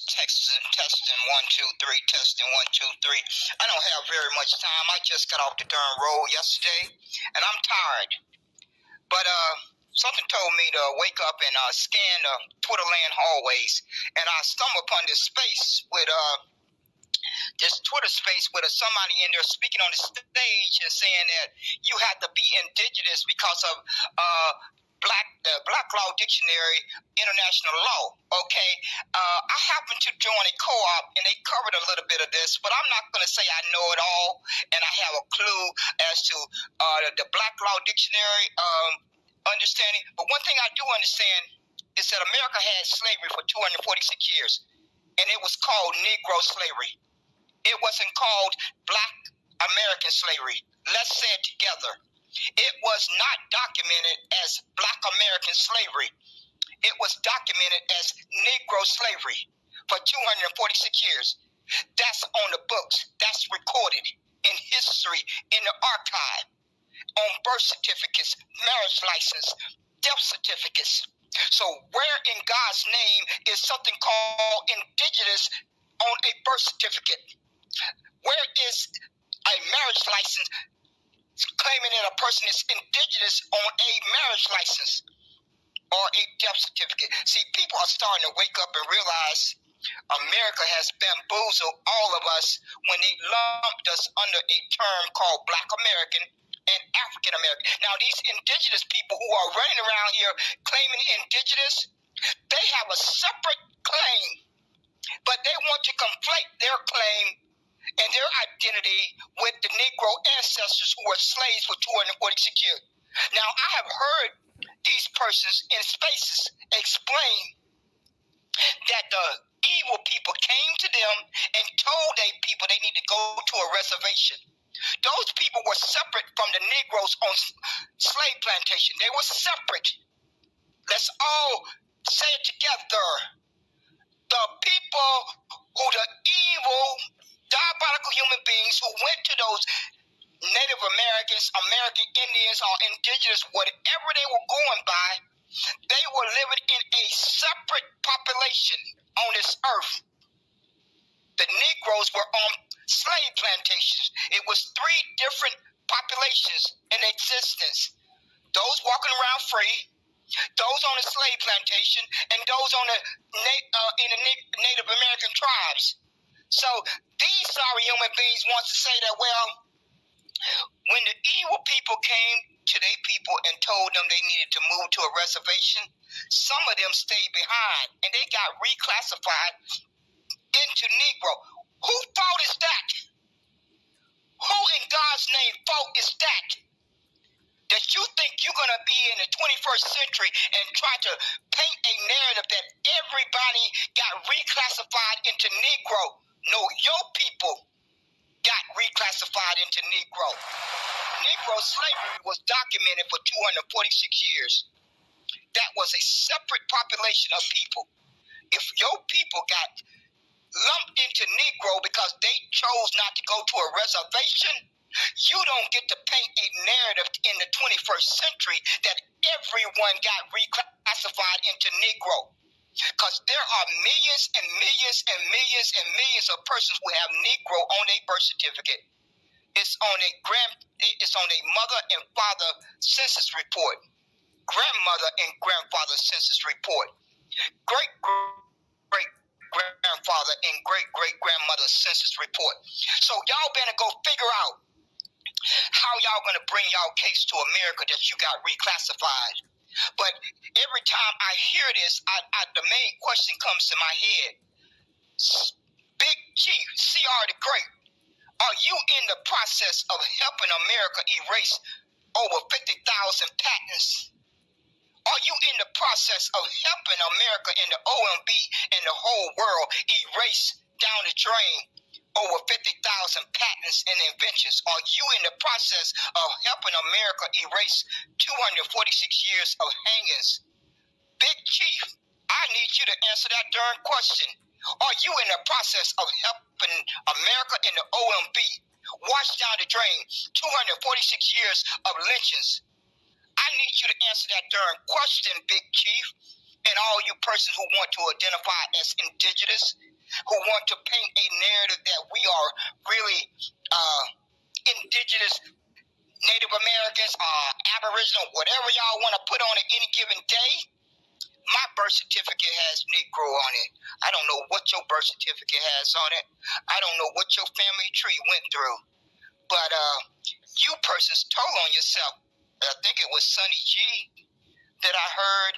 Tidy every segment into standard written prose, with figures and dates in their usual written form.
Testing 1 2 3, testing 1 2 3. I don't have very much time. I just got off the darn road yesterday, and I'm tired. But something told me to wake up and scan the Twitter land hallways, and I stumbled upon this space with this Twitter space with somebody in there speaking on the stage and saying that you have to be indigenous because of the Black Law Dictionary, international law. Okay, I happen to join a co-op, and they covered a little bit of this, but I'm not going to say I know it all, and I have a clue as to the Black Law Dictionary understanding. But one thing I do understand is that America had slavery for 246 years, and it was called Negro slavery. It wasn't called Black American slavery. Let's say it together. It was not documented as Black American slavery. It was documented as Negro slavery for 246 years. That's on the books. That's recorded in history, in the archive, on birth certificates, marriage license, death certificates. So where in God's name is something called indigenous on a birth certificate? Where is a marriage license claiming that a person is indigenous on a marriage license or a death certificate? See, people are starting to wake up and realize America has bamboozled all of us when they lumped us under a term called Black American and African American. Now, these indigenous people who are running around here claiming indigenous, they have a separate claim, but they want to conflate their claim and their identity with the Negro ancestors who were slaves for 246 years. Now, I have heard these persons in spaces explain that the evil people came to them and told they people they need to go to a reservation. Those people were separate from the Negroes on slave plantation. They were separate. Let's all say it together. The people who the evil diabolical human beings who went to those Native Americans, American Indians, or indigenous, whatever they were going by, they were living in a separate population on this earth. The Negroes were on slave plantations. It was 3 different populations in existence. Those walking around free, those on the slave plantation, and those on the in the Native American tribes. So these sorry human beings want to say that, well, when the evil people came to their people and told them they needed to move to a reservation, some of them stayed behind and they got reclassified into Negro. Who fault is that? Who in God's name fault is that? That you think you're going to be in the 21st century and try to paint a narrative that everybody got reclassified into Negro. No, your people got reclassified into Negro. Negro slavery was documented for 246 years. That was a separate population of people. If your people got lumped into Negro because they chose not to go to a reservation, you don't get to paint a narrative in the 21st century that everyone got reclassified into Negro. Because there are millions and millions and millions and millions of persons who have Negro on their birth certificate. It's on a mother and father census report, grandmother and grandfather census report, great grandfather and great grandmother census report. So y'all better go figure out how y'all gonna bring y'all case to America that you got reclassified. But every time I hear this, the main question comes to my head. Big Chief, CR the Great, are you in the process of helping America erase over 50,000 patents? Are you in the process of helping America and the OMB and the whole world erase down the drain over 50,000 patents and inventions? Are you in the process of helping America erase 246 years of hangings? Big Chief, I need you to answer that darn question. Are you in the process of helping America and the OMB wash down the drain 246 years of lynchings? I need you to answer that darn question, Big Chief. and all you persons who want to identify as indigenous, who want to paint a narrative that we are really indigenous, Native Americans, Aboriginal, whatever y'all want to put on at any given day. My birth certificate has Negro on it. I don't know what your birth certificate has on it. I don't know what your family tree went through. But you persons told on yourself. I think it was Sonny G that I heard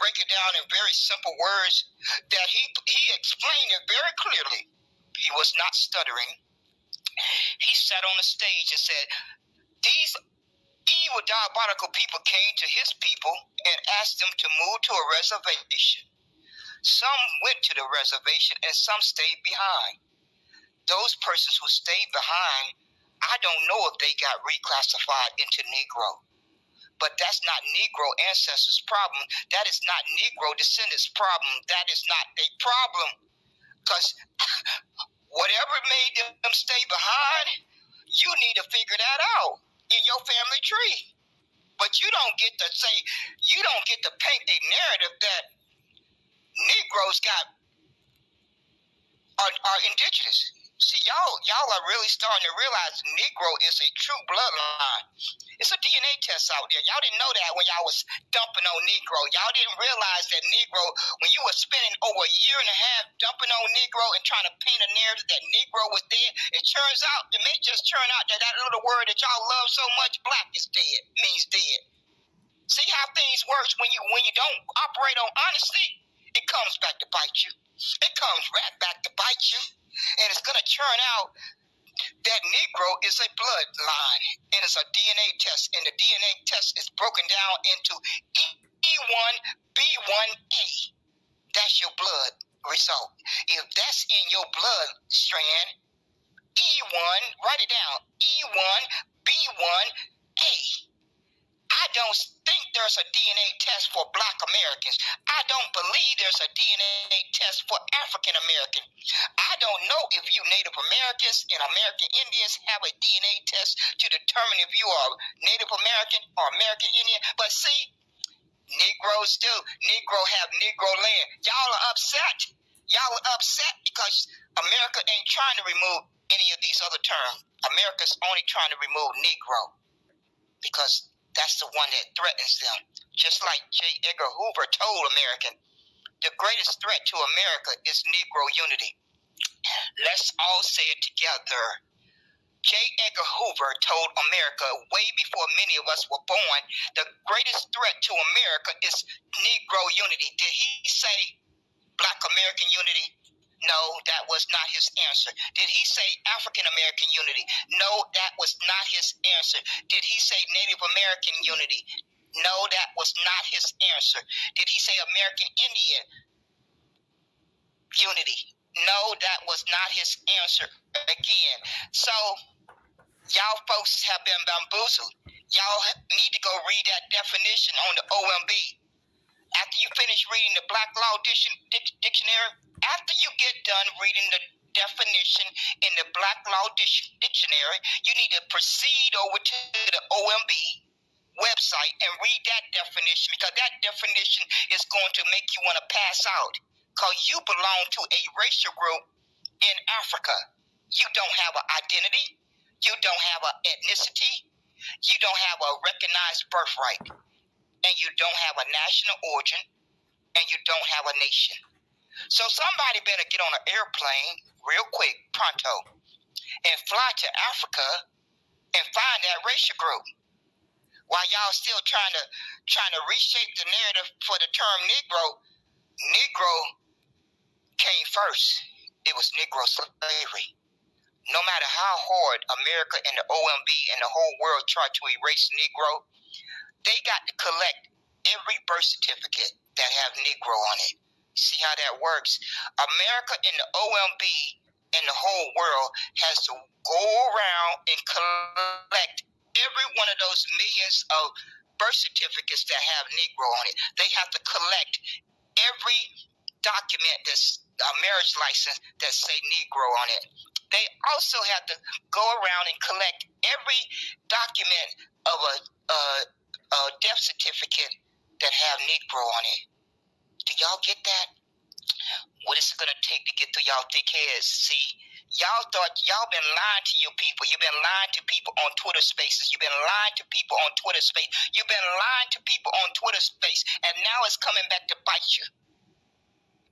break it down in very simple words, that he explained it very clearly. He was not stuttering. He sat on the stage and said, these evil, diabolical people came to his people and asked them to move to a reservation. Some went to the reservation and some stayed behind. Those persons who stayed behind, I don't know if they got reclassified into Negro. But that's not Negro ancestors' problem. That is not Negro descendants' problem. That is not a problem. Because whatever made them stay behind, you need to figure that out in your family tree. But you don't get to say, you don't get to paint a narrative that Negroes are indigenous. See, y'all are really starting to realize Negro is a true bloodline. It's a DNA test out there. Y'all didn't know that when y'all was dumping on Negro. Y'all didn't realize that Negro, when you were spending over a year and a half dumping on Negro and trying to paint a narrative that Negro was dead, it turns out, it may just turn out that that little word that y'all love so much, black, is dead, means dead. See how things work when you don't operate on honesty? It comes back to bite you. It comes right back to bite you. And it's going to turn out that Negro is a bloodline. And it's a DNA test. And the DNA test is broken down into E1, B1A. That's your blood result. If that's in your blood strand, E1, write it down, E1, B1A. I don't think there's a DNA test for Black Americans. I don't believe there's a DNA test for African American. I don't know if you Native Americans and American Indians have a DNA test to determine if you are Native American or American Indian. But see, Negroes do. Negro have Negro land. Y'all are upset. Y'all are upset because America ain't trying to remove any of these other terms. America's only trying to remove Negro because that's the one that threatens them. Just like J. Edgar Hoover told American, the greatest threat to America is Negro unity. Let's all say it together. J. Edgar Hoover told America way before many of us were born, the greatest threat to America is Negro unity. Did he say Black American unity? No, that was not his answer. Did he say African American unity? No, that was not his answer. Did he say Native American unity? No, that was not his answer. Did he say American Indian unity? No, that was not his answer again. So, y'all folks have been bamboozled. Y'all need to go read that definition on the OMB. After you finish reading the Black Law Dictionary, after you get done reading the definition in the Black Law Dictionary, you need to proceed over to the OMB website and read that definition, because that definition is going to make you want to pass out, because you belong to a racial group in Africa. You don't have an identity. You don't have an ethnicity. You don't have a recognized birthright. And you don't have a national origin, and you don't have a nation. So somebody better get on an airplane real quick, pronto, and fly to Africa and find that racial group. While y'all still trying to reshape the narrative for the term Negro, Negro came first. It was Negro slavery. No matter how hard America and the OMB and the whole world tried to erase Negro, they got to collect every birth certificate that have Negro on it. See how that works? America and the OMB and the whole world has to go around and collect every one of those millions of birth certificates that have Negro on it. They have to collect every document that's a marriage license that say Negro on it. They also have to go around and collect every document of a death certificate that have Negro on it. Do y'all get that? What is it going to take to get through y'all thick heads? See, y'all thought y'all been lying to your people. You've been lying to people on Twitter Spaces. You've been lying to people on Twitter Space. You've been lying to people on Twitter Space, and now it's coming back to bite you.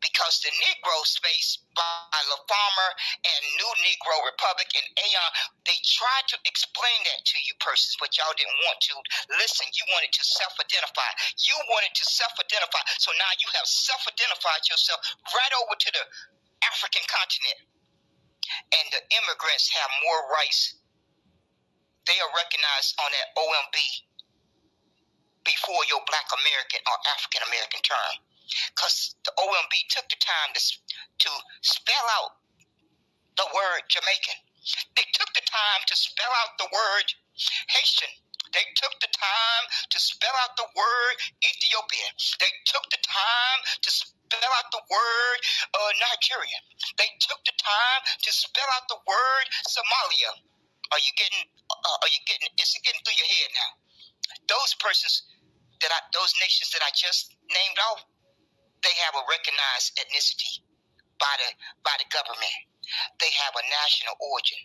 Because the Negro Space by La Farmer and New Negro Republic and Aeon, they tried to explain that to you persons, but y'all didn't want to listen. You wanted to self-identify. You wanted to self-identify. So now you have self-identified yourself right over to the African continent. And the immigrants have more rights. They are recognized on that OMB before your Black American or African American term. Because the OMB took the time to spell out the word Jamaican. They took the time to spell out the word Haitian. They took the time to spell out the word Ethiopian. They took the time to spell out the word Nigerian. They took the time to spell out the word Somalia. Is it getting through your head now? Those persons those nations that I just named off, they have a recognized ethnicity by the government. They have a national origin.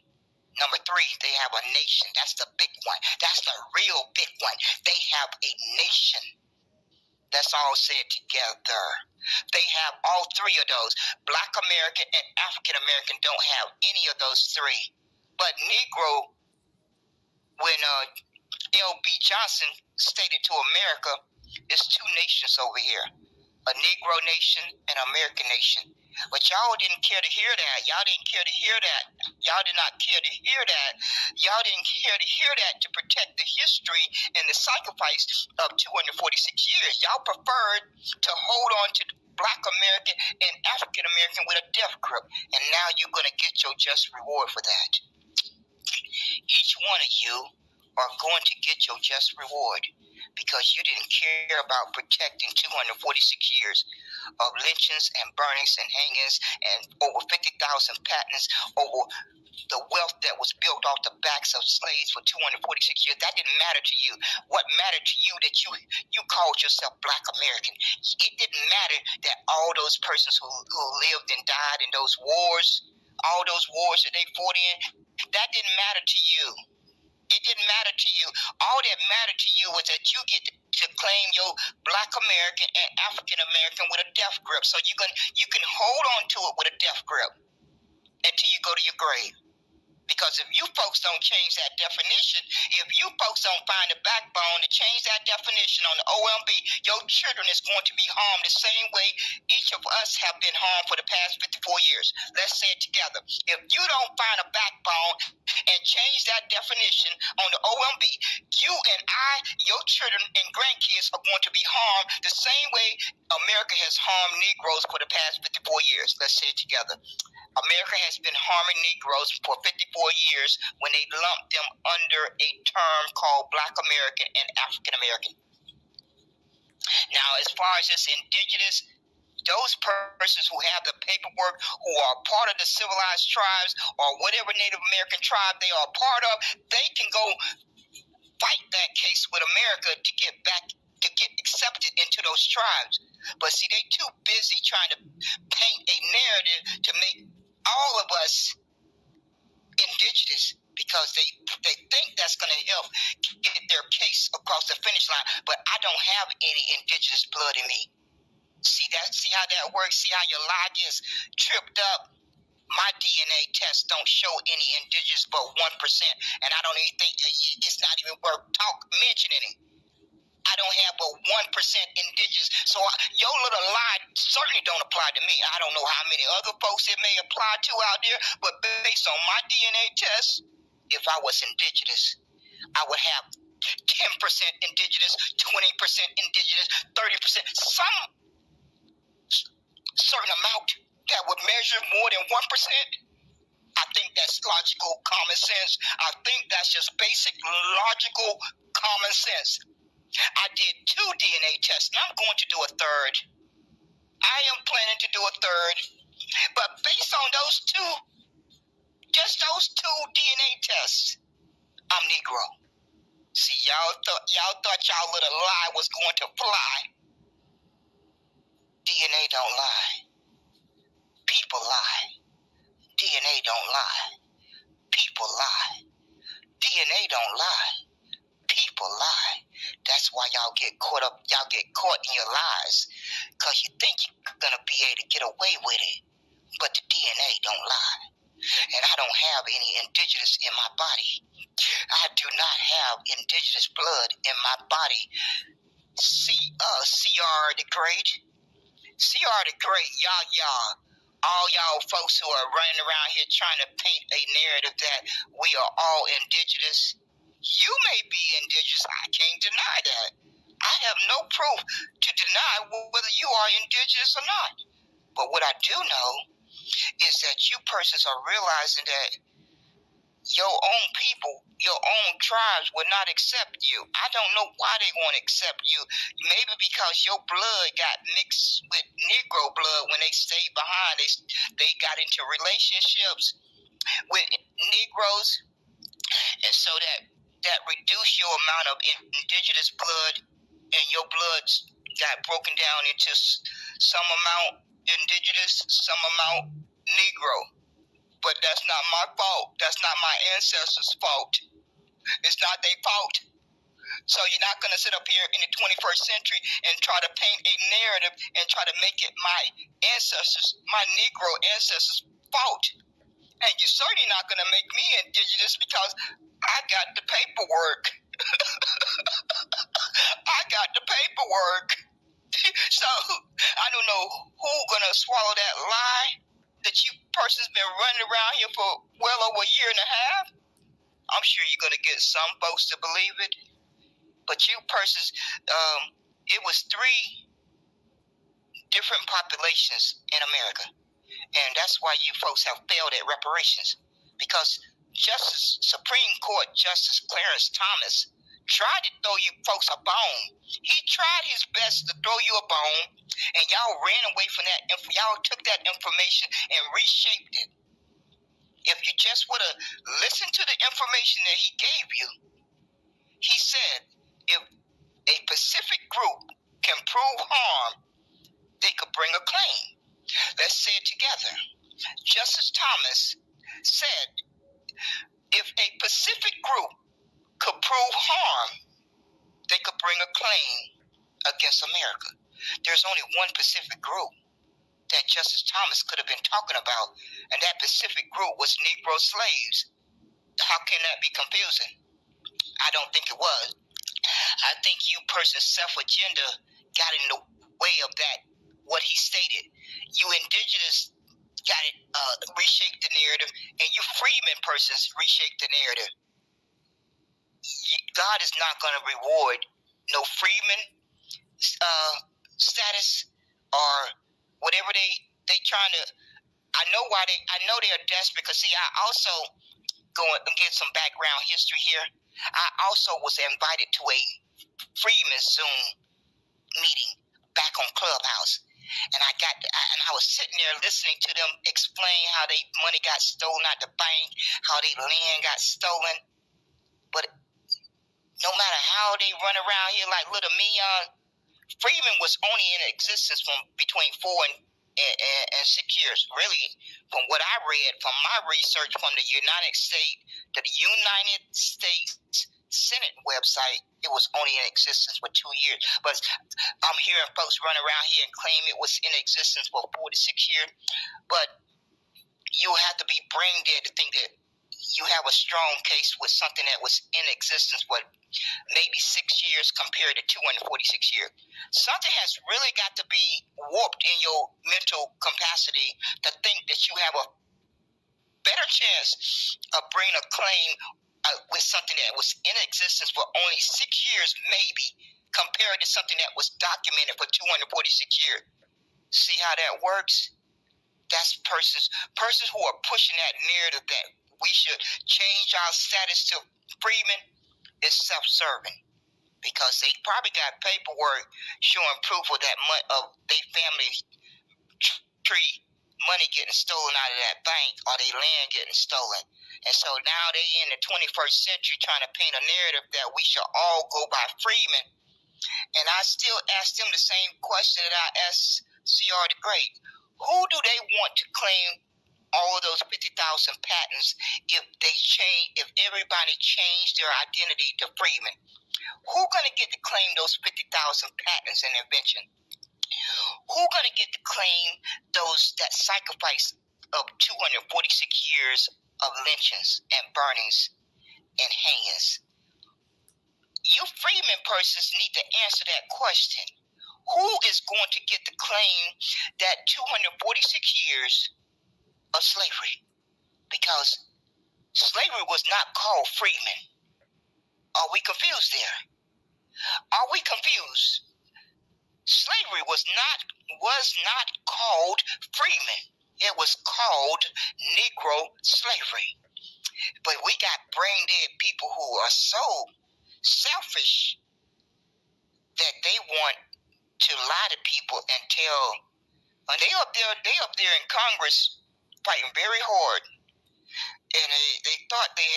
Number 3, they have a nation. That's the big one. That's the real big one. They have a nation. That's all said together. They have all 3 of those. Black American and African American don't have any of those 3. But Negro, when L.B. Johnson stated to America, it's 2 nations over here. A Negro nation and an American nation. But y'all didn't care to hear that. Y'all didn't care to hear that. Y'all did not care to hear that. Y'all didn't care to hear that to protect the history and the sacrifice of 246 years. Y'all preferred to hold on to Black American and African American with a death grip. And now you're going to get your just reward for that. Each one of you are going to get your just reward, because you didn't care about protecting 246 years of lynchings and burnings and hangings and over 50,000 patents over the wealth that was built off the backs of slaves for 246 years. That didn't matter to you. What mattered to you that you called yourself Black American. It didn't matter that all those persons who lived and died in those wars, all those wars that they fought in, that didn't matter to you. It didn't matter to you. All that mattered to you was that you get to claim your Black American and African American with a death grip. So you can hold on to it with a death grip until you go to your grave. Because if you folks don't change that definition, if you folks don't find a backbone to change that definition on the OMB, your children is going to be harmed the same way each of us have been harmed for the past 54 years. Let's say it together. If you don't find a backbone and change that definition on the OMB, you and I, your children and grandkids are going to be harmed the same way America has harmed Negroes for the past 54 years. Let's say it together. America has been harming Negroes for 54 years when they lumped them under a term called Black American and African American. Now, as far as this indigenous, those persons who have the paperwork, who are part of the civilized tribes or whatever Native American tribe they are part of, they can go fight that case with America to get accepted into those tribes. But see, they too busy trying to paint a narrative to make all of us indigenous, because they think that's going to help get their case across the finish line. But I don't have any indigenous blood in me. See how that works? See how your lie gets tripped up? My DNA test don't show any indigenous but 1%, and I don't even think it's not even worth mentioning it. I don't have but 1% indigenous, so your little lie certainly don't apply to me. I don't know how many other folks it may apply to out there, but based on my DNA test, if I was indigenous, I would have 10% indigenous, 20% indigenous, 30%, some certain amount that would measure more than 1%. I think that's logical common sense. I think that's just basic logical common sense. I did 2 DNA tests, and I'm going to do a third. I am planning to do a third. But based on those 2, just those 2 DNA tests, I'm Negro. See, y'all thought y'all little lie was going to fly. DNA don't lie. People lie. DNA don't lie. People lie. DNA don't lie. People lie. That's why y'all get caught up. Y'all get caught in your lies, because you think you're gonna be able to get away with it. But the DNA don't lie. And I don't have any indigenous in my body. I do not have indigenous blood in my body. CR the Great. CR the Great, y'all. All y'all folks who are running around here trying to paint a narrative that we are all indigenous. You may be indigenous. I can't deny that. I have no proof to deny whether you are indigenous or not. But what I do know is that you persons are realizing that your own people, your own tribes will not accept you. I don't know why they won't accept you. Maybe because your blood got mixed with Negro blood when they stayed behind. They got into relationships with Negroes, and so that reduced your amount of indigenous blood, and your blood got broken down into some amount indigenous, some amount Negro. But that's not my fault. That's not my ancestors' fault. It's not their fault. So you're not going to sit up here in the 21st century and try to paint a narrative and try to make it my ancestors, my Negro ancestors' fault. And you're certainly not going to make me indigenous, because I got the paperwork. I got the paperwork. So I don't know who's going to swallow that lie that you persons been running around here for well over a year and a half. I'm sure you're going to get some folks to believe it. But you persons, it was 3 different populations in America. And that's why you folks have failed at reparations. Because Supreme Court Justice Clarence Thomas tried to throw you folks a bone. He tried his best to throw you a bone, and y'all ran away from that. Y'all took that information and reshaped it. If you just would have listened to the information that he gave you, he said if a Pacific group can prove harm, they could bring a claim. Let's say it together. Justice Thomas said if a Pacific group could prove harm, they could bring a claim against America. There's only one Pacific group that Justice Thomas could have been talking about, and that Pacific group was Negro slaves. How can that be confusing? I don't think it was. I think you person's self-agenda got in the way of that, what he stated. You indigenous got it, reshaped the narrative, and you freeman persons reshaped the narrative. God is not going to reward no freeman status or whatever they trying to. I know they're desperate, because see, I also go and get some background history here. I also was invited to a freeman Zoom meeting back on Clubhouse, and I was sitting there listening to them explain how they money got stolen out the bank, how they land got stolen. But no matter how they run around here like little Meon, freeman was only in existence from between 4 and 6 years. Really, from what I read from my research from the United States Senate website, it was only in existence for 2 years. But I'm hearing folks run around here and claim it was in existence for 4 to 6 years. But you have to be brain dead to think that you have a strong case with something that was in existence for maybe 6 years compared to 246 years. Something has really got to be warped in your mental capacity to think that you have a better chance of bringing a claim with something that was in existence for only 6 years, maybe, compared to something that was documented for 246 years. See how that works? That's persons who are pushing that narrative that we should change our status to freeman is self-serving, because they probably got paperwork showing proof of that of their family tree money getting stolen out of that bank, or their land getting stolen. And so now they in the 21st century trying to paint a narrative that we should all go by freedmen. And I still ask them the same question that I asked C.R. the Great. Who do they want to claim all of those 50,000 patents if everybody changed their identity to freedmen? Who gonna get to claim those 50,000 patents and invention? Who gonna get to claim that sacrifice of 246 years of lynchings and burnings and hangings? You freedmen persons need to answer that question. Who is going to get to claim that 246 years of slavery? Because slavery was not called freedmen. Are we confused there? Are we confused? Slavery was not called freedmen. It was called Negro slavery. But we got brain dead people who are so selfish that they want to lie to people and tell. And they up there in Congress fighting very hard, and they thought they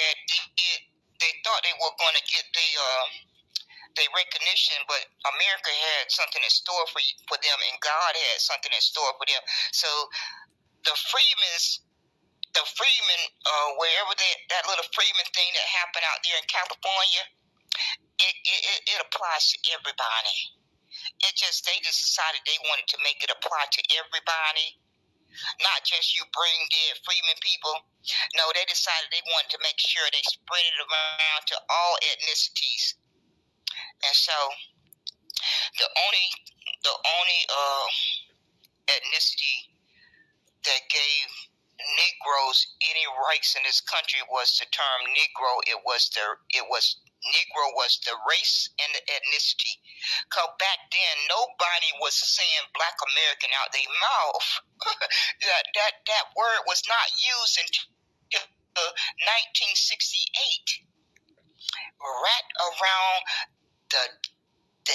thought they were going to get their recognition, but America had something in store for them, and God had something in store for them. So the freemen, wherever that little freeman thing that happened out there in California, it applies to everybody. They just decided they wanted to make it apply to everybody, not just you brain dead freeman people. No, they decided they wanted to make sure they spread it around to all ethnicities. And so the only ethnicity that gave Negroes any rights in this country was the term Negro. Negro was the race and the ethnicity. Because back then, nobody was saying Black American out their mouth. that word was not used until 1968. Right around the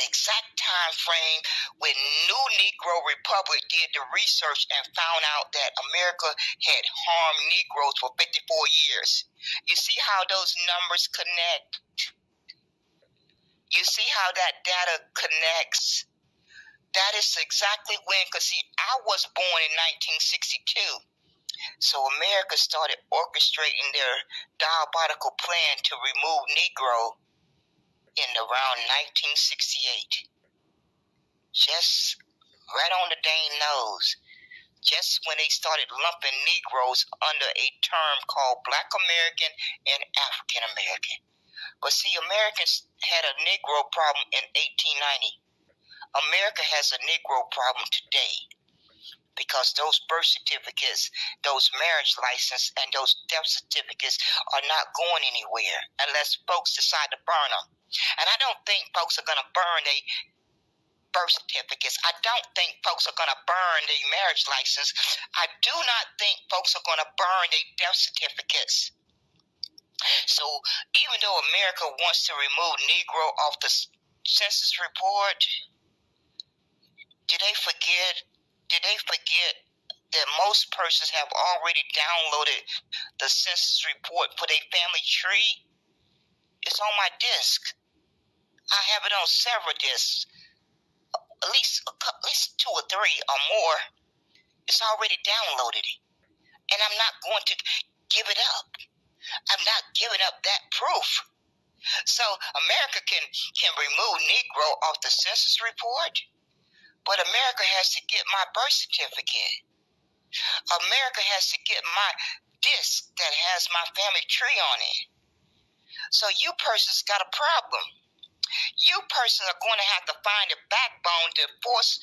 exact time frame when New Negro Republic did the research and found out that America had harmed Negroes for 54 years. You see how those numbers connect? You see how that data connects? That is exactly when, because see, I was born in 1962. So America started orchestrating their diabolical plan to remove Negro in around 1968. Just right on the dang nose. Just when they started lumping Negroes under a term called Black American and African American. But see, Americans had a Negro problem in 1890. America has a Negro problem today because those birth certificates, those marriage licenses, and those death certificates are not going anywhere unless folks decide to burn them. And I don't think folks are going to burn their birth certificates. I don't think folks are going to burn their marriage license. I do not think folks are going to burn their death certificates. So even though America wants to remove Negro off the census report, did they forget that most persons have already downloaded the census report for their family tree? It's on my disk. I have it on several disks, at least 2 or 3 or more. It's already downloaded, and I'm not going to give it up. I'm not giving up that proof. So America can remove Negro off the census report, but America has to get my birth certificate. America has to get my disc that has my family tree on it. So you persons got a problem. You persons are going to have to find a backbone to force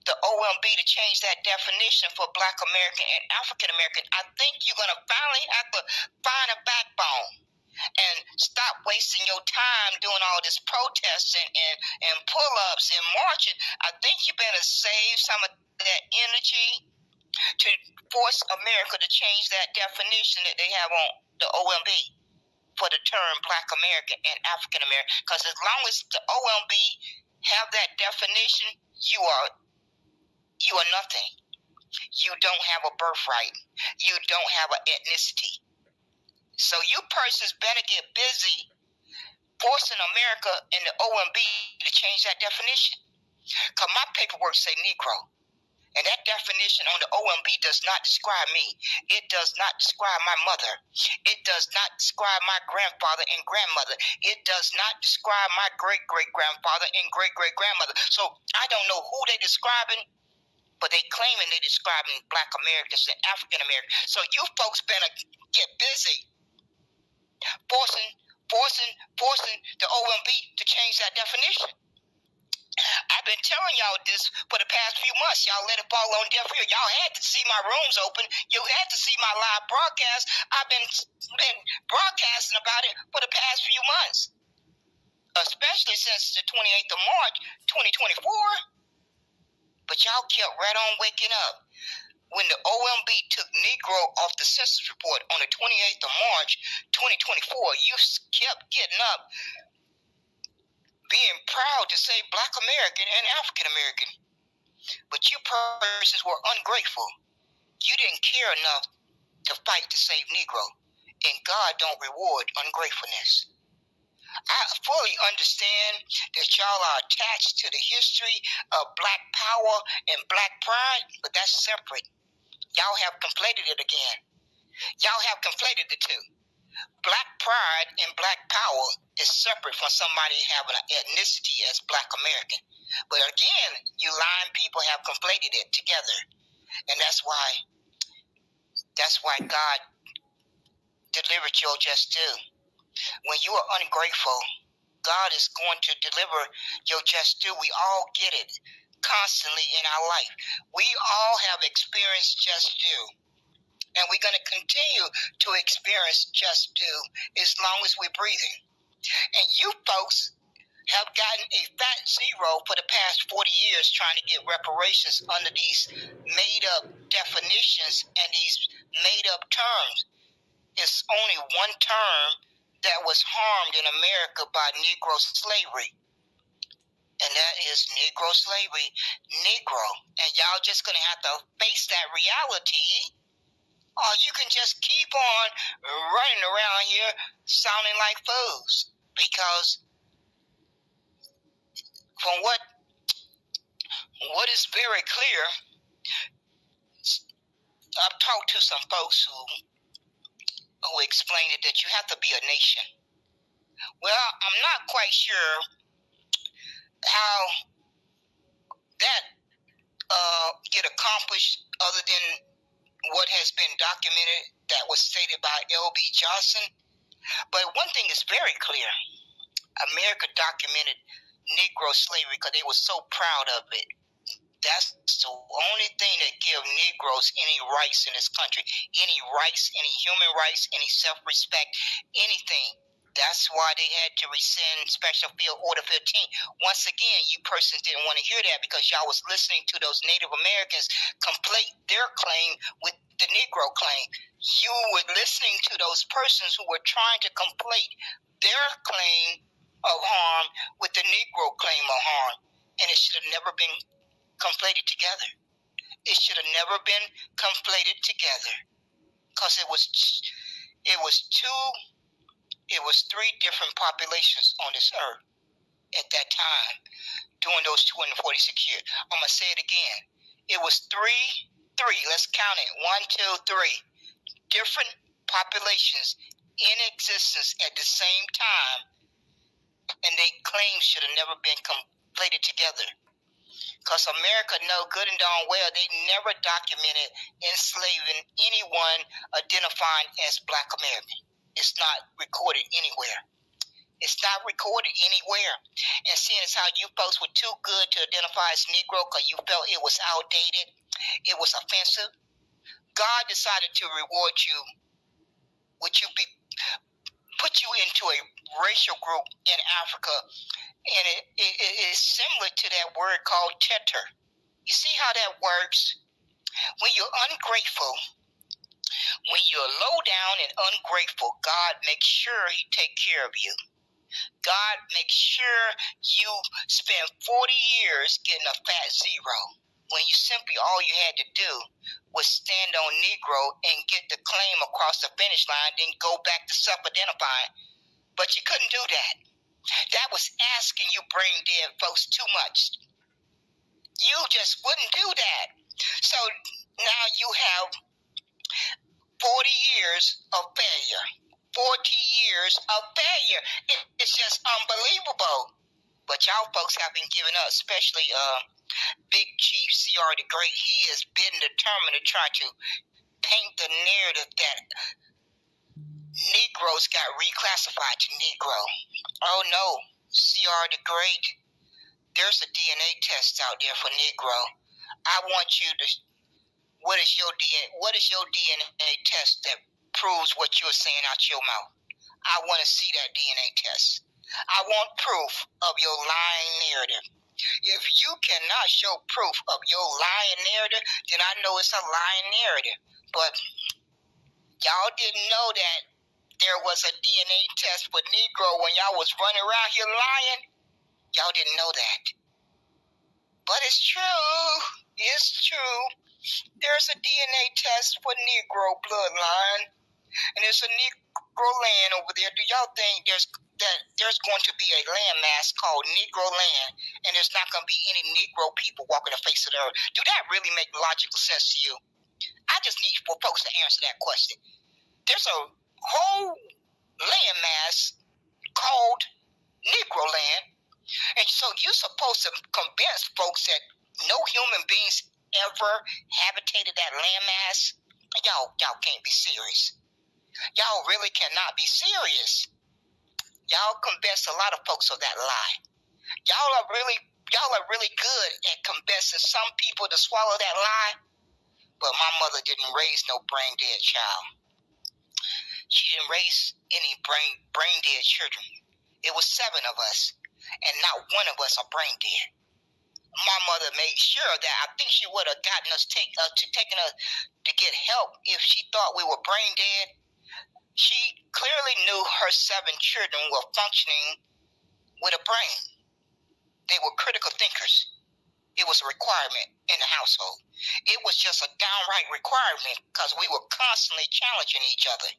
the OMB to change that definition for Black American and African American. I think you're going to finally have to find a backbone and stop wasting your time doing all this protesting and pull-ups and marching. I think you better save some of that energy to force America to change that definition that they have on the OMB for the term Black American and African American. Because as long as the OMB have that definition, you are nothing. You don't have a birthright. You don't have an ethnicity. So you persons better get busy forcing America and the OMB to change that definition. Because my paperwork say Negro. And that definition on the OMB does not describe me. It does not describe my mother. It does not describe my grandfather and grandmother. It does not describe my great-great-grandfather and great-great-grandmother. So I don't know who they're describing, but they claiming they're describing Black Americans and African Americans. So you folks better get busy forcing the OMB to change that definition. I've been telling y'all this for the past few months. Y'all let it fall on deaf ear. Y'all had to see my rooms open. You had to see my live broadcast. I've been broadcasting about it for the past few months, especially since the 28th of March, 2024. But y'all kept right on waking up. When the OMB took Negro off the census report on the 28th of March, 2024, you kept getting up, being proud to say Black American and African American. But you persons were ungrateful. You didn't care enough to fight to save Negro. And God don't reward ungratefulness. I fully understand that y'all are attached to the history of Black power and Black pride, but that's separate. Y'all have conflated it again. Y'all have conflated the two. Black pride and Black power is separate from somebody having an ethnicity as Black American. But again, you lying people have conflated it together. And that's why God delivered your just due. When you are ungrateful, God is going to deliver your just due. We all get it constantly in our life. We all have experienced just due. And we're going to continue to experience just due as long as we're breathing. And you folks have gotten a fat zero for the past 40 years trying to get reparations under these made-up definitions and these made-up terms. It's only one term that was harmed in America by Negro slavery. And that is Negro slavery, Negro. And y'all just going to have to face that reality, or you can just keep on running around here sounding like fools. Because from what is very clear, I've talked to some folks who explained it that you have to be a nation. Well, I'm not quite sure how that get accomplished other than what has been documented that was stated by L.B. Johnson. But one thing is very clear. America documented Negro slavery because they were so proud of it. That's the only thing that gives Negroes any rights in this country, any rights, any human rights, any self-respect, anything. That's why they had to rescind Special Field Order 15. Once again, you persons didn't want to hear that because y'all was listening to those Native Americans conflate their claim with the Negro claim. You were listening to those persons who were trying to conflate their claim of harm with the Negro claim of harm. And it should have never been conflated together. It should have never been conflated together because it was three different populations on this earth at that time during those 246 years. I'm going to say it again. It was three, let's count it, 1, 2, 3, different populations in existence at the same time, and they claims should have never been conflated together. Because America know good and darn well they never documented enslaving anyone identifying as Black American. It's not recorded anywhere. It's not recorded anywhere. And seeing as how you folks were too good to identify as Negro because you felt it was outdated, it was offensive, God decided to reward you put you into a racial group in Africa, and it is similar to that word called tetter. You see how that works? When you're ungrateful, when you're low down and ungrateful, God makes sure He take care of you. God makes sure you spend 40 years getting a fat zero. when you simply all you had to do was stand on Negro and get the claim across the finish line, then go back to self-identifying. But you couldn't do that. That was asking you brain dead folks too much. You just wouldn't do that. So now you have 40 years of failure. 40 years of failure. It's just unbelievable. But y'all folks have been giving up, especially Big Chief C.R. the Great. He has been determined to try to paint the narrative that Negroes got reclassified to Negro. Oh no, C.R. the Great, there's a DNA test out there for Negro. I want you to, what is your DNA test that proves what you're saying out your mouth? I want to see that DNA test. I want proof of your lying narrative. If you cannot show proof of your lying narrative, then I know it's a lying narrative. But y'all didn't know that there was a DNA test for Negro when y'all was running around here lying. Y'all didn't know that. But it's true. It's true. There's a DNA test for Negro bloodline. And there's a Negro land over there. Do y'all think there's going to be a landmass called Negro land, and there's not going to be any Negro people walking the face of the earth? Do that really make logical sense to you? I just need for folks to answer that question. There's a whole landmass called Negro land, and so you're supposed to convince folks that no human beings ever habitated that landmass? Y'all can't be serious. Y'all really cannot be serious. Y'all convinced a lot of folks of that lie. Y'all are really good at convincing some people to swallow that lie. But my mother didn't raise no brain dead child. She didn't raise any brain dead children. It was 7 of us, and not one of us are brain dead. My mother made sure that I think she would have gotten us taken us to get help if she thought we were brain dead. She clearly knew her 7 children were functioning with a brain. They were critical thinkers. It was a requirement in the household. It was just a downright requirement because we were constantly challenging each other.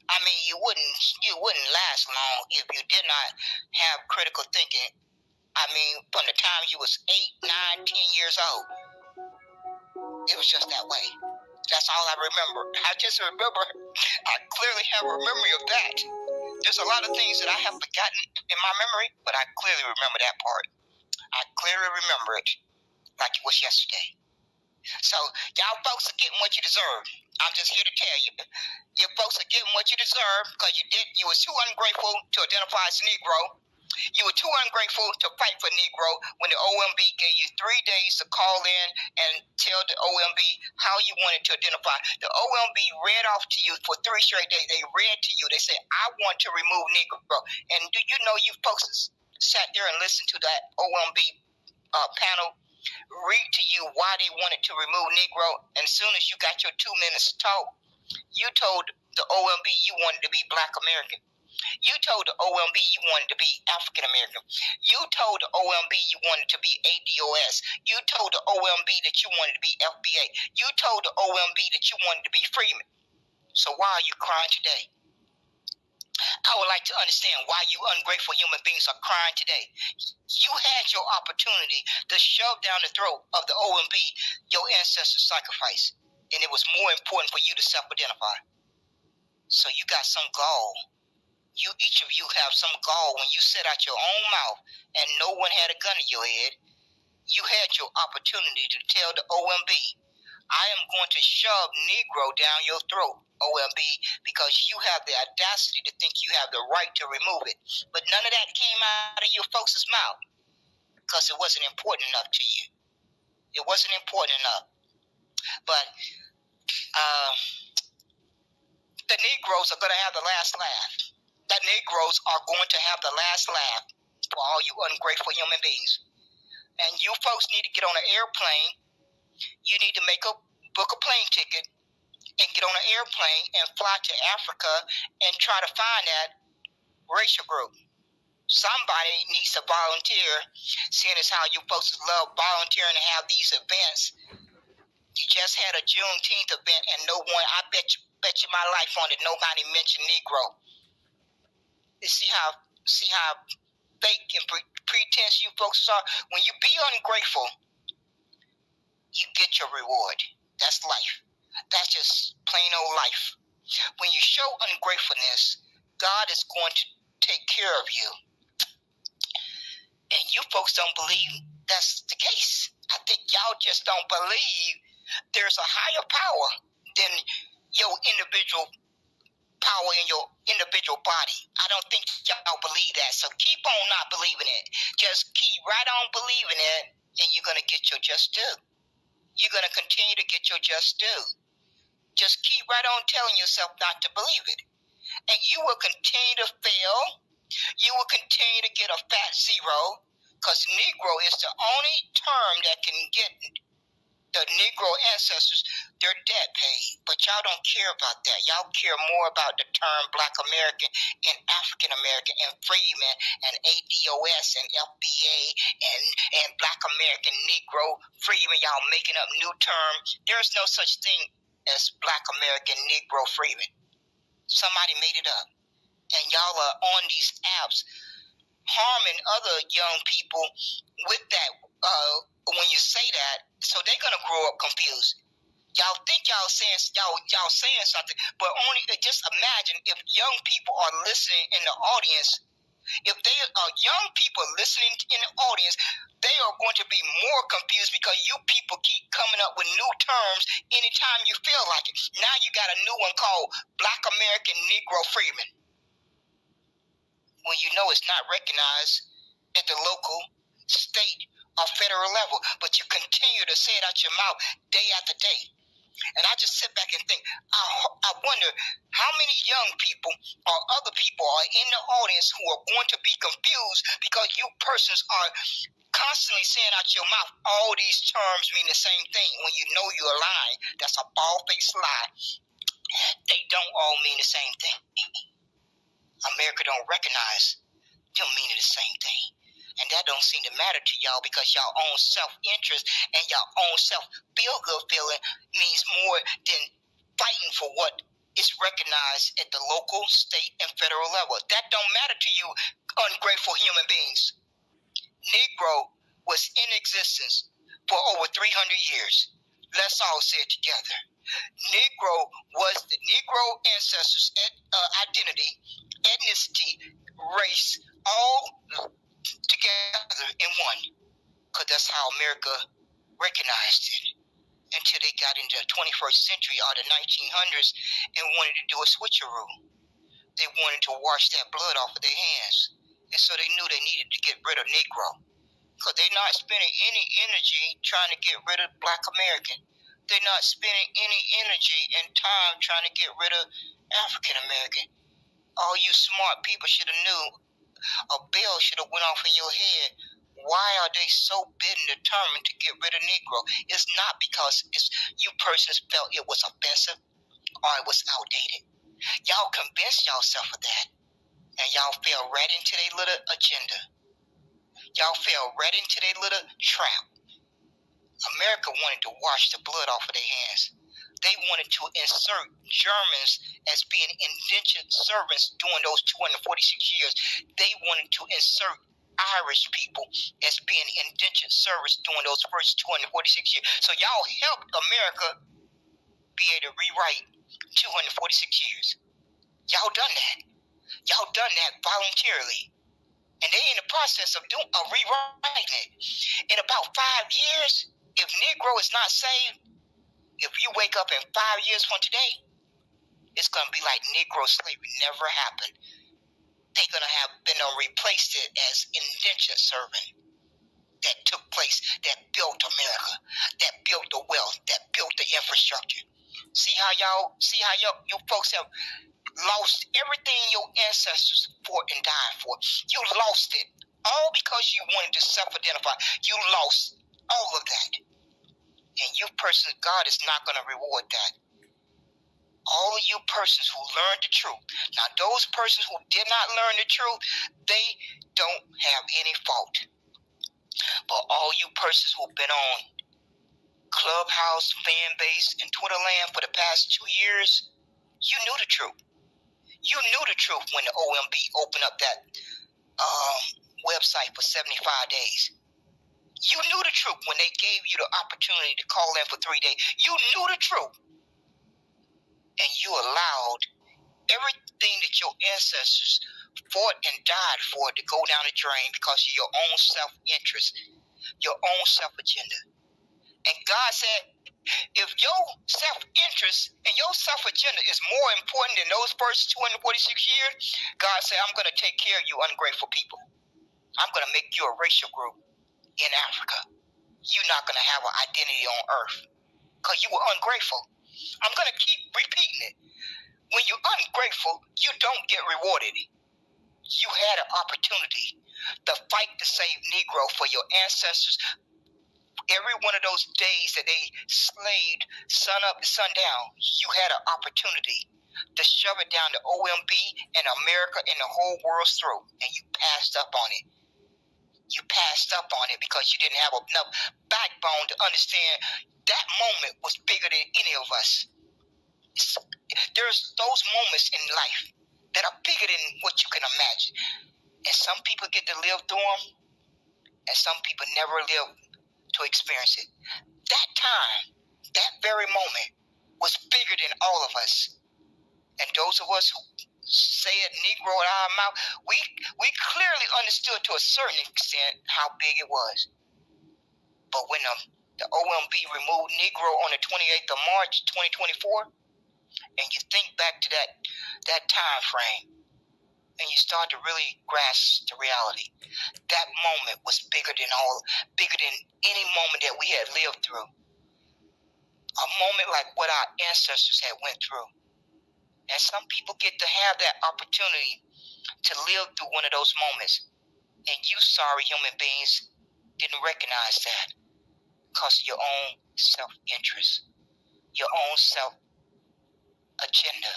I mean, you wouldn't last long if you did not have critical thinking. I mean, from the time you was 8, 9, 10 years old. It was just that way. That's all I remember. I clearly have a memory of that. There's a lot of things that I have forgotten in my memory, but I clearly remember that part. I clearly remember it like it was yesterday. So, y'all folks are getting what you deserve. I'm just here to tell you. You folks are getting what you deserve because you was too ungrateful to identify as Negro. You were too ungrateful to fight for Negro when the OMB gave you 3 days to call in and tell the OMB how you wanted to identify. The OMB read off to you for 3 straight days. They read to you. They said, I want to remove Negro. And do you know you folks sat there and listened to that OMB panel read to you why they wanted to remove Negro? And as soon as you got your 2 minutes to talk, you told the OMB you wanted to be Black American. You told the OMB you wanted to be African American. You told the OMB you wanted to be ADOS. You told the OMB that you wanted to be FBA. You told the OMB that you wanted to be Freeman. So why are you crying today? I would like to understand why you ungrateful human beings are crying today. You had your opportunity to shove down the throat of the OMB your ancestors' sacrifice, and it was more important for you to self-identify. So you got some gall. Each of you have some gall when you said out your own mouth and no one had a gun to your head. You had your opportunity to tell the OMB, I am going to shove Negro down your throat, OMB, because you have the audacity to think you have the right to remove it. But none of that came out of your folks' mouth because it wasn't important enough to you. It wasn't important enough. But the Negroes are going to have the last laugh. The Negroes are going to have the last laugh for all you ungrateful human beings. And you folks need to get on an airplane. You need to book a plane ticket and get on an airplane and fly to Africa and try to find that racial group somebody needs to volunteer, seeing as how you folks love volunteering to have these events. You just had a Juneteenth event, and no one, I bet you my life on it, nobody mentioned Negro. You see how fake and pretense you folks are? When you be ungrateful, you get your reward. That's life. That's just plain old life. When you show ungratefulness, God is going to take care of you. And you folks don't believe that's the case. I think y'all just don't believe there's a higher power than your individual power in your individual body. I don't think y'all believe that. So keep on not believing it. Just keep right on believing it, and you're going to get your just due. You're going to continue to get your just due. Just keep right on telling yourself not to believe it. And you will continue to fail. You will continue to get a fat zero, because Negro is the only term that can get the Negro ancestors their debt paid. But y'all don't care about that. Y'all care more about the term Black American and African American and Freeman and ADOS and FBA and Black American Negro Freeman. Y'all making up new terms. There's no such thing as Black American Negro Freeman. Somebody made it up. And y'all are on these apps harming other young people with that when you say that, so they're gonna grow up confused. Y'all think y'all saying something, but only just imagine if young people are listening in the audience. If they are young people listening in the audience, they are going to be more confused because you people keep coming up with new terms anytime you feel like it. Now you got a new one called Black American Negro Freeman. When you know it's not recognized at the local, state, or federal level, but you continue to say it out your mouth day after day. And I just sit back and think, I wonder how many young people or other people are in the audience who are going to be confused because you persons are constantly saying out your mouth all these terms mean the same thing when you know you're lying. That's a bald-faced lie. They don't all mean the same thing. America don't recognize them meaning the same thing. And that don't seem to matter to y'all because y'all own self-interest and y'all own self-feel-good feeling means more than fighting for what is recognized at the local, state, and federal level. That don't matter to you, ungrateful human beings. Negro was in existence for over 300 years. Let's all say it together. Negro was the Negro ancestors' identity, ethnicity, race, all together in one. Because that's how America recognized it. Until they got into the 21st century or the 1900s and wanted to do a switcheroo. They wanted to wash that blood off of their hands. And so they knew they needed to get rid of Negro. Because they're not spending any energy trying to get rid of Black American. They're not spending any energy and time trying to get rid of African American. All you smart people should have knew. A bell should have went off in your head. Why are they so bent and determined to get rid of Negro? It's not because you persons felt it was offensive or it was outdated. Y'all convinced yourself of that. And y'all fell right into their little agenda. Y'all fell right into their little trap. America wanted to wash the blood off of their hands. They wanted to insert Germans as being indentured servants during those 246 years. They wanted to insert Irish people as being indentured servants during those first 246 years. So y'all helped America be able to rewrite 246 years. Y'all done that. Y'all done that voluntarily. And they in the process of rewriting it. In about 5 years, if Negro is not saved, if you wake up in 5 years from today, it's going to be like Negro slavery never happened. They're going to have been replaced it as indentured servant that took place, that built America, that built the wealth, that built the infrastructure. See how you folks have lost everything your ancestors fought and died for. You lost it. All because you wanted to self-identify. You lost all of that. And you persons, God is not going to reward that. all of you persons who learned the truth. Now, those persons who did not learn the truth, they don't have any fault. But all you persons who've been on Clubhouse, fan base, and Twitter land for the past 2 years, you knew the truth. You knew the truth when the OMB opened up that website for 75 days. You knew the truth when they gave you the opportunity to call in for 3 days. You knew the truth. And you allowed everything that your ancestors fought and died for to go down the drain because of your own self-interest, your own self-agenda. And God said, if your self-interest and your self-agenda is more important than those first 246 years, God said, I'm going to take care of you ungrateful people. I'm going to make you a racial group in Africa. You're not going to have an identity on earth because you were ungrateful. I'm going to keep repeating it. When you're ungrateful, you don't get rewarded. You had an opportunity to fight to save Negro for your ancestors. Every one of those days that they slaved sun up to sundown, you had an opportunity to shove it down the OMB and America and the whole world's throat, and you passed up on it. You passed up on it because you didn't have enough backbone to understand that moment was bigger than any of us. There's those moments in life that are bigger than what you can imagine. And some people get to live through them, and some people never live to experience it. That time, that very moment, was bigger than all of us. And those of us who say it Negro in our mouth, we clearly understood to a certain extent how big it was. But when the OMB removed Negro on the 28th of March, 2024, and you think back to that time frame, and you start to really grasp the reality, that moment was bigger than any moment that we had lived through. A moment like what our ancestors had went through. And some people get to have that opportunity to live through one of those moments. And you sorry human beings didn't recognize that because of your own self-interest, your own self-agenda,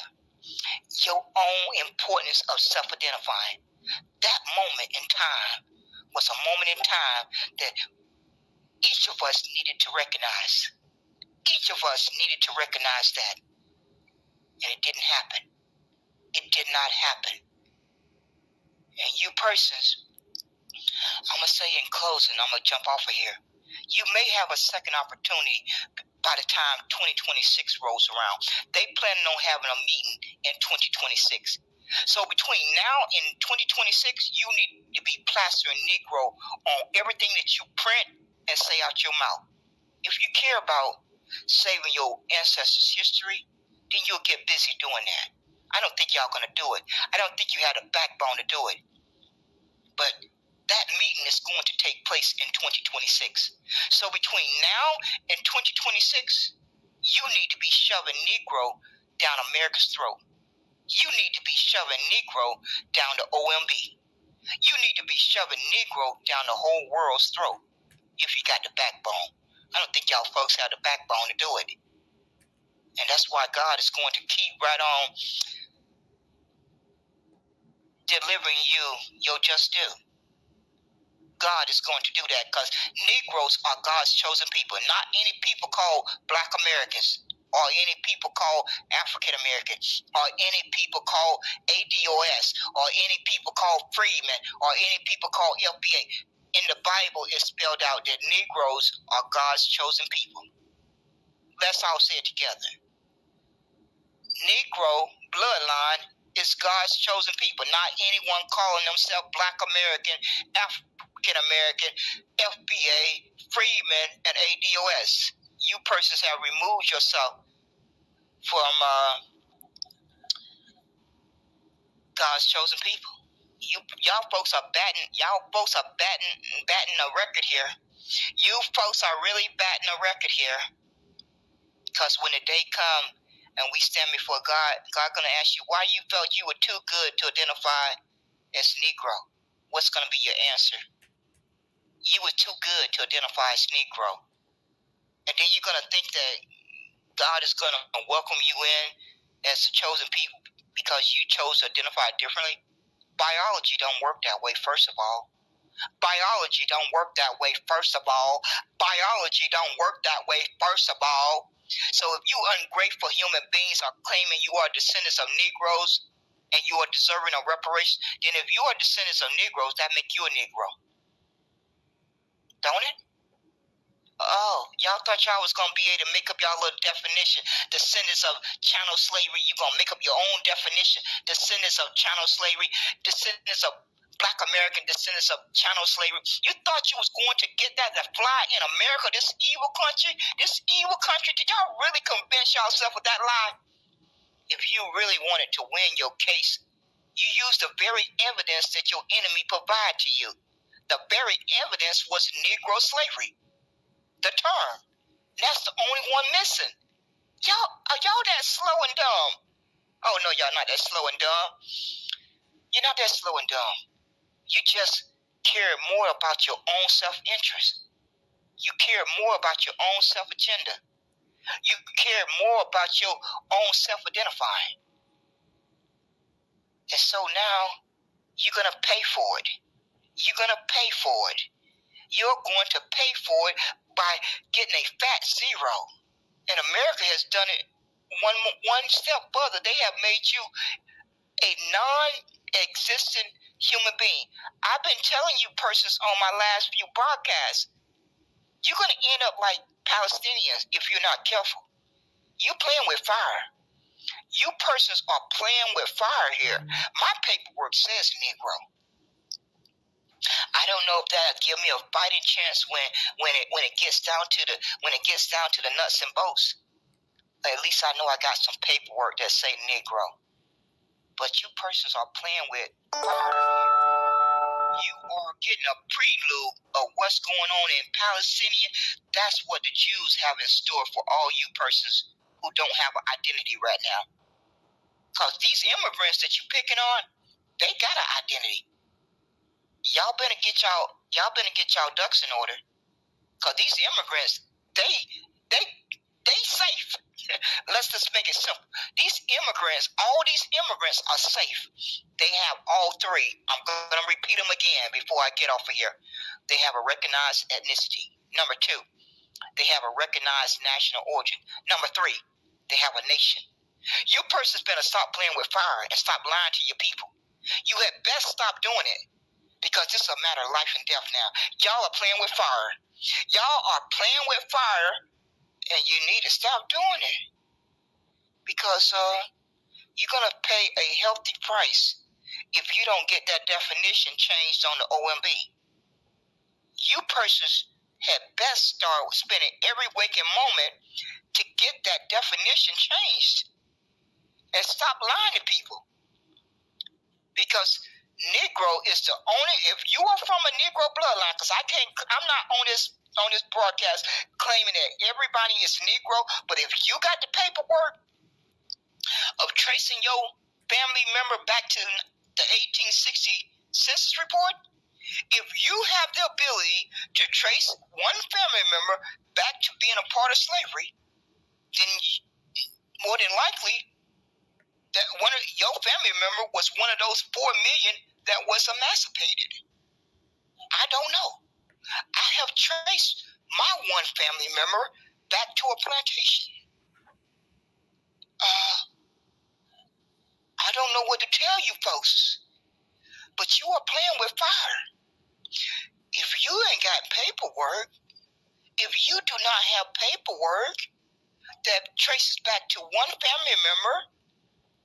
your own importance of self-identifying. That moment in time was a moment in time that each of us needed to recognize. Each of us needed to recognize that. And it didn't happen. It did not happen. And you persons, I'm going to say in closing, I'm going to jump off of here. You may have a second opportunity by the time 2026 rolls around. They plan on having a meeting in 2026. So between now and 2026, you need to be plastering Negro on everything that you print and say out your mouth. If you care about saving your ancestors' history, then you'll get busy doing that. I don't think y'all going to do it. I don't think you had a backbone to do it. But that meeting is going to take place in 2026. So between now and 2026, you need to be shoving Negro down America's throat. You need to be shoving Negro down the OMB. You need to be shoving Negro down the whole world's throat if you got the backbone. I don't think y'all folks have the backbone to do it. And that's why God is going to keep right on delivering you your just due. God is going to do that because Negroes are God's chosen people, not any people called Black Americans or any people called African Americans or any people called ADOS or any people called freedmen or any people called LBA. In the Bible, it's spelled out that Negroes are God's chosen people. Let's all say it together. Negro bloodline is God's chosen people, not anyone calling themselves Black American, African American, FBA, Freedmen, and ADOS. You persons have removed yourself from God's chosen people. Y'all folks are batting a record here. You folks are really batting a record here. Because when the day comes and we stand before God, God's going to ask you why you felt you were too good to identify as Negro. What's going to be your answer? You were too good to identify as Negro. And then you're going to think that God is going to welcome you in as the chosen people because you chose to identify differently? Biology don't work that way, first of all. Biology don't work that way, first of all. Biology don't work that way, first of all. So if you ungrateful human beings are claiming you are descendants of Negroes and you are deserving of reparations, then if you are descendants of Negroes, that make you a Negro. Don't it? Oh, y'all thought y'all was going to be able to make up y'all little definition. Descendants of chattel slavery, you're going to make up your own definition. Descendants of chattel slavery, descendants of Black American, descendants of chattel slavery. You thought you was going to get that to fly in America, this evil country? This evil country, did y'all really convince yourself with that lie? If you really wanted to win your case, you used the very evidence that your enemy provided to you. The very evidence was Negro slavery. The term. That's the only one missing. Are y'all that slow and dumb? Oh no, y'all not that slow and dumb. You're not that slow and dumb. You just care more about your own self-interest. You care more about your own self-agenda. You care more about your own self-identifying. And so now, you're going to pay for it. You're going to pay for it. You're going to pay for it by getting a fat zero. And America has done it one step further. They have made you a non-existent human being. I've been telling you persons on my last few broadcasts, you're going to end up like Palestinians if you're not careful. You're playing with fire. You persons are playing with fire here. My paperwork says Negro. I don't know if that give me a fighting chance when it gets down to the nuts and bolts. At least I know I got some paperwork that say Negro. But you persons are playing with fire. You are getting a prelude of what's going on in Palestine. That's what the Jews have in store for all you persons who don't have an identity right now. Because these immigrants that you're picking on, they got an identity. Y'all better get y'all ducks in order. Because these immigrants, they safe. Let's just make it simple. All these immigrants are safe. They have all three. I'm going to repeat them again before I get off of here. They have a recognized ethnicity. Number 2, they have a recognized national origin. Number 3, they have a nation. You persons better stop playing with fire and stop lying to your people. You had best stop doing it. Because this is a matter of life and death now. Y'all are playing with fire. Y'all are playing with fire, and you need to stop doing it. Because you're going to pay a healthy price if you don't get that definition changed on the OMB. You persons had best start spending every waking moment to get that definition changed. And stop lying to people. Because Negro is the only, if you are from a Negro bloodline, because I'm not on this broadcast claiming that everybody is Negro, but if you got the paperwork of tracing your family member back to the 1860 census report, if you have the ability to trace one family member back to being a part of slavery, then more than likely that one of your family member was one of those 4 million that was emancipated. I don't know. I have traced my one family member back to a plantation. I don't know what to tell you folks, but you are playing with fire. If you ain't got paperwork, if you do not have paperwork that traces back to one family member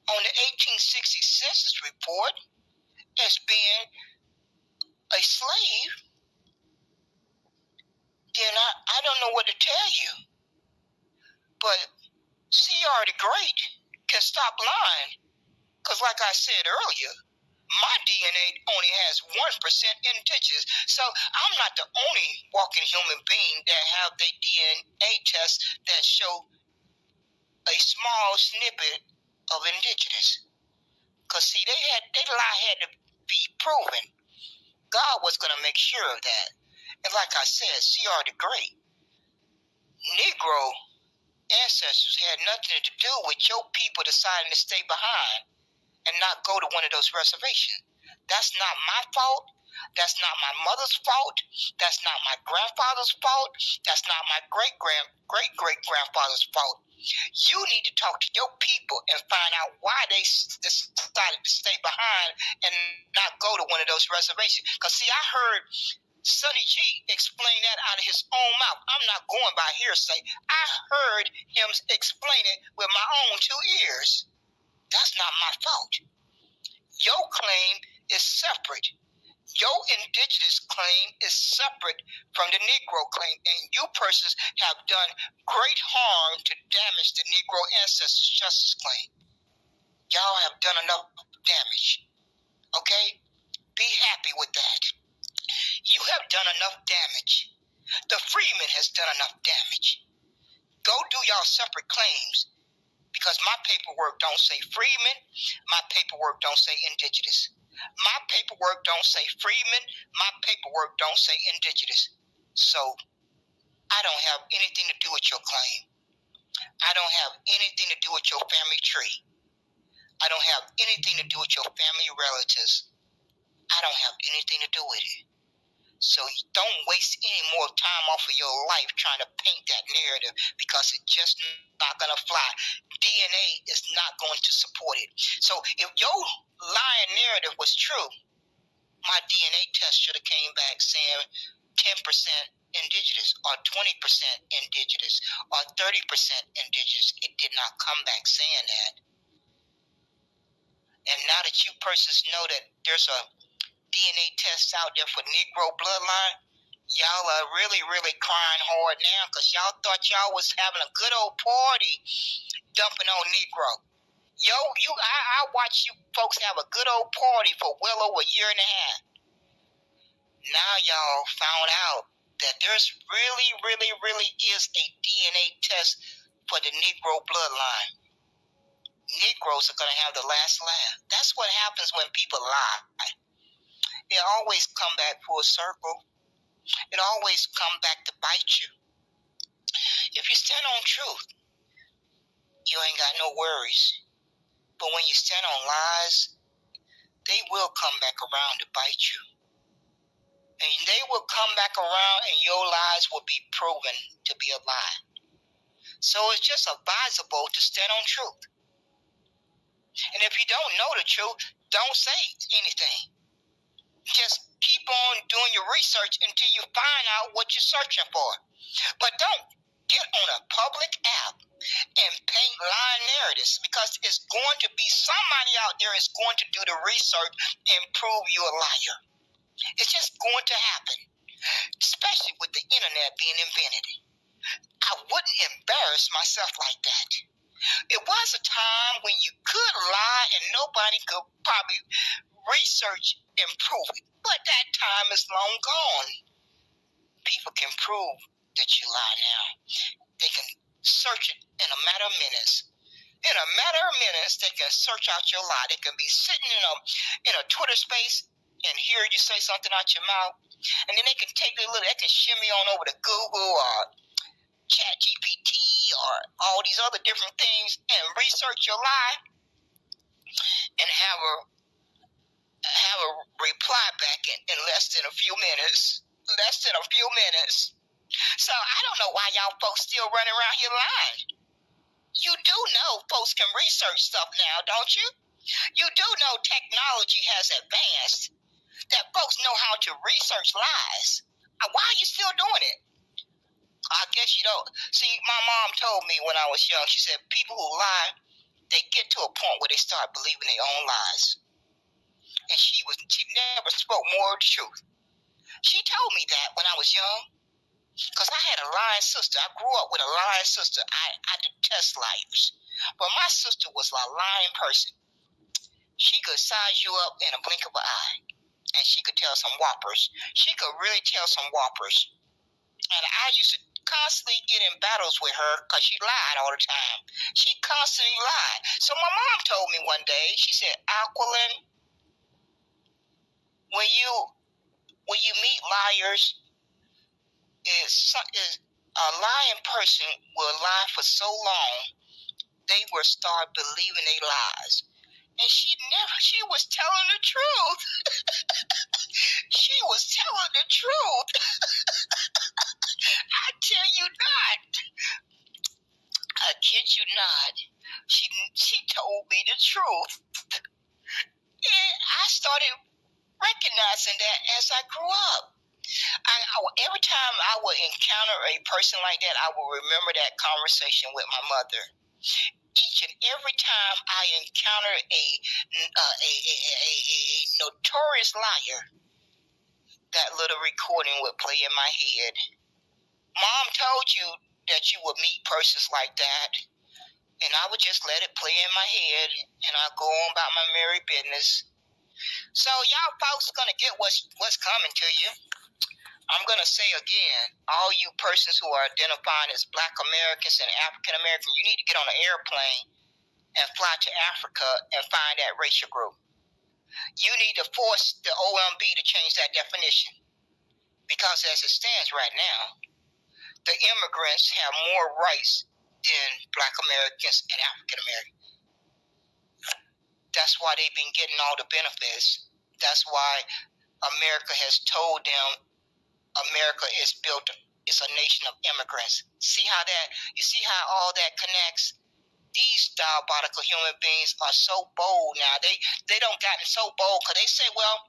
on the 1860 census report as being a slave, then I don't know what to tell you. But C.R. the Great can stop lying. Because like I said earlier, my DNA only has 1% indigenous. So I'm not the only walking human being that have the DNA test that show a small snippet of indigenous. Because see, they lie had to be proven. God was going to make sure of that. And like I said, C.R. the Great, Negro ancestors had nothing to do with your people deciding to stay behind and not go to one of those reservations. That's not my fault. That's not my mother's fault. That's not my grandfather's fault. That's not my great-great-grandfather's fault. You need to talk to your people and find out why they decided to stay behind and not go to one of those reservations. Because, see, I heard Sonny G explain that out of his own mouth. I'm not going by hearsay. I heard him explain it with my own 2 ears. That's not my fault. Your claim is separate. Your indigenous claim is separate from the Negro claim, and you persons have done great harm to damage the Negro ancestors' justice claim. Y'all have done enough damage. Okay? Be happy with that. You have done enough damage. The freeman has done enough damage. Go do y'all separate claims, because my paperwork don't say freeman. My paperwork don't say indigenous. My paperwork don't say freeman. My paperwork don't say indigenous. So I don't have anything to do with your claim. I don't have anything to do with your family tree. I don't have anything to do with your family relatives. I don't have anything to do with it. So don't waste any more time off of your life trying to paint that narrative, because it's just not going to fly. DNA is not going to support it. So if your lying narrative was true, my DNA test should have came back saying 10% indigenous or 20% indigenous or 30% indigenous. It did not come back saying that. And now that you persons know that there's a DNA test out there for Negro bloodline, y'all are really, really crying hard now, because y'all thought y'all was having a good old party dumping on Negro. I watched you folks have a good old party for well over a year and a half. Now y'all found out that there's really, really, really is a DNA test for the Negro bloodline. Negroes are going to have the last laugh. That's what happens when people lie. It always come back full circle. It always come back to bite you. If you stand on truth, you ain't got no worries. But when you stand on lies, they will come back around to bite you. And they will come back around and your lies will be proven to be a lie. So it's just advisable to stand on truth. And if you don't know the truth, don't say anything. Just keep on doing your research until you find out what you're searching for. But don't get on a public app and paint lying narratives, because it's going to be somebody out there is going to do the research and prove you a liar. It's just going to happen, especially with the internet being invented. I wouldn't embarrass myself like that. It was a time when you could lie and nobody could probably research and prove it. But that time is long gone. People can prove that you lie now. They can search it in a matter of minutes. In a matter of minutes, they can search out your lie. They can be sitting in a Twitter space and hear you say something out your mouth, and then they can take they can shimmy on over to Google or ChatGPT or all these other different things and research your lie and have a reply back in less than a few minutes. Less than a few minutes. So I don't know why y'all folks still running around here lying. You do know folks can research stuff now, don't you? You do know technology has advanced, that folks know how to research lies. Why are you still doing it? I guess you don't. See, my mom told me when I was young, she said people who lie, they get to a point where they start believing their own lies. And she never spoke more of the truth. She told me that when I was young, because I had a lying sister. I grew up with a lying sister. I detest liars. But my sister was a lying person. She could size you up in a blink of an eye. And she could tell some whoppers. She could really tell some whoppers. And I used to constantly get in battles with her because she lied all the time. She constantly lied. So my mom told me one day, she said, Aquilin, when you meet liars, is a lying person will lie for so long, they will start believing they lies. And she was telling the truth. She was telling the truth. I tell you not. I kid you not. She told me the truth. And I started recognizing that as I grew up. Every time I would encounter a person like that, I will remember that conversation with my mother. Each and every time I encounter a notorious liar, that little recording would play in my head. Mom told you that you would meet persons like that, and I would just let it play in my head, and I'd go on about my merry business. So y'all folks gonna get what's coming to you. I'm going to say again, all you persons who are identifying as Black Americans and African Americans, you need to get on an airplane and fly to Africa and find that racial group. You need to force the OMB to change that definition. Because as it stands right now, the immigrants have more rights than Black Americans and African Americans. That's why they've been getting all the benefits. That's why America has told them America is a nation of immigrants. You see how all that connects? These diabolical human beings are so bold now. They don't gotten so bold because they say, well,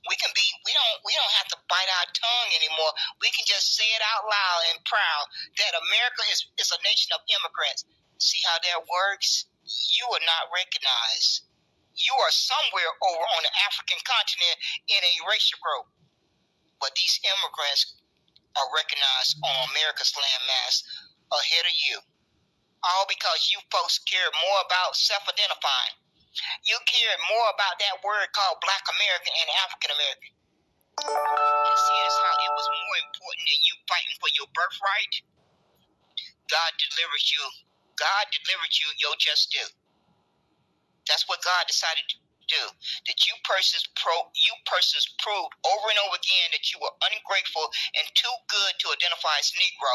we don't have to bite our tongue anymore. We can just say it out loud and proud that America is a nation of immigrants. See how that works? You are not recognized. You are somewhere over on the African continent in a racial group. But these immigrants are recognized on America's landmass ahead of you. All because you folks care more about self-identifying. You care more about that word called Black American and African American. And see, that's how it was more important than you fighting for your birthright. God delivered you. God delivered you your just due. That's what God decided to do. That you persons proved over and over again that you were ungrateful and too good to identify as Negro,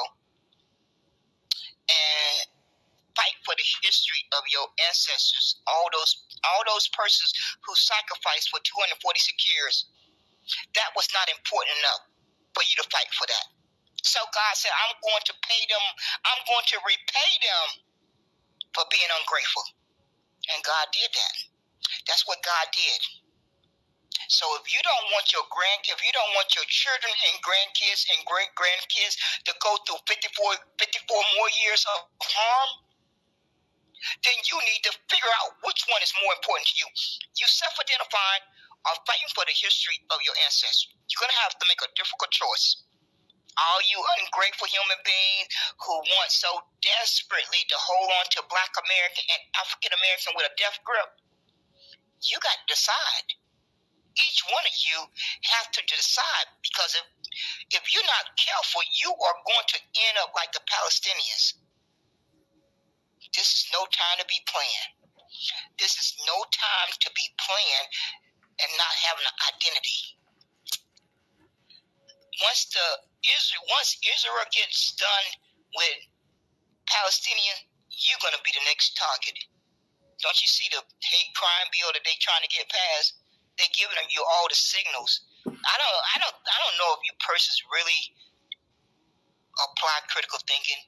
and fight for the history of your ancestors, all those persons who sacrificed for 246 years. That was not important enough for you to fight for that. So God said, I'm going to pay them, I'm going to repay them for being ungrateful. And God did that. That's what God did. So if you don't want your children and grandkids and great-grandkids to go through 54 more years of harm, then you need to figure out which one is more important to you. You self-identifying or fighting for the history of your ancestors. You're going to have to make a difficult choice. All you ungrateful human beings who want so desperately to hold on to Black American and African American with a death grip, you got to decide. Each one of you have to decide, because if you're not careful, you are going to end up like the Palestinians. This is no time to be playing. This is no time to be playing and not having an identity. Once Israel gets done with Palestinians, you're going to be the next target. Don't you see the hate crime bill that they're trying to get passed? They're giving you all the signals. I don't know if you persons really apply critical thinking.